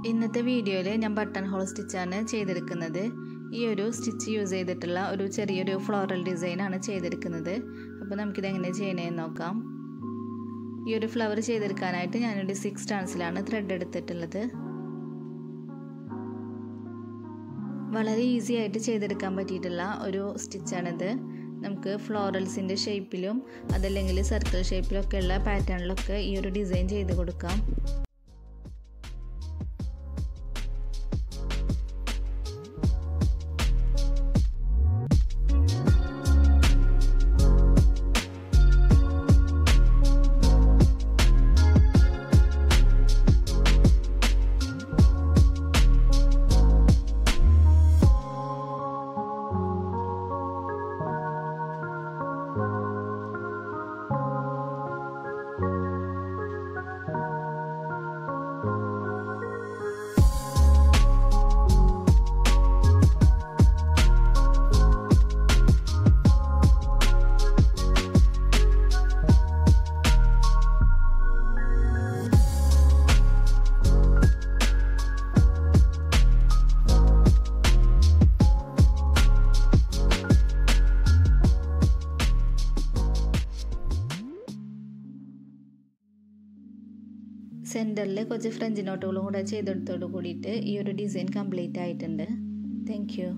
ഇന്നത്തെ വീഡിയോയിൽ ഞാൻ ബട്ടൺ ഹോൾ സ്റ്റിച്ചാണ് ചെയ്തെടുക്കുന്നത്. ഈ ഒരു സ്റ്റിച്ച് യൂസ് ചെയ്തിട്ടുള്ള ഒരു ചെറിയൊരു ഫ്ലോറൽ ഡിസൈനാണ് ചെയ്തെടുക്കുന്നത്. അപ്പോൾ നമുക്കിത് എങ്ങനെ ചെയ്യണമെന്ന് നോക്കാം. ഈ ഒരു ഫ്ലവർ ചെയ്തെടുക്കാനായിട്ട് ഞാനൊരു 6 സ്റ്റാൻസിലാണ് ത്രെഡ് എടുത്തിട്ടുള്ളത്. വളരെ ഈസി ആയിട്ട് ചെയ്തെടുക്കാൻ പറ്റിയിട്ടുള്ള ഒരു സ്റ്റിച്ചാണിത്. നമുക്ക് ഫ്ലോറൽസിൻ്റെ ഷേപ്പിലും അതല്ലെങ്കിൽ സർക്കിൾ ഷേപ്പിലൊക്കെയുള്ള പാറ്റേണിലൊക്കെ ഈ ഒരു ഡിസൈൻ ചെയ്ത് കൊടുക്കാം. സെൻറ്ററിൽ കുറച്ച് ഫ്രഞ്ച് നോട്ടുകളും കൂടെ ചെയ്തെടുത്തോട് കൂടിയിട്ട് ഈ ഒരു ഡിസൈൻ കംപ്ലീറ്റ് ആയിട്ടുണ്ട്. Thank you.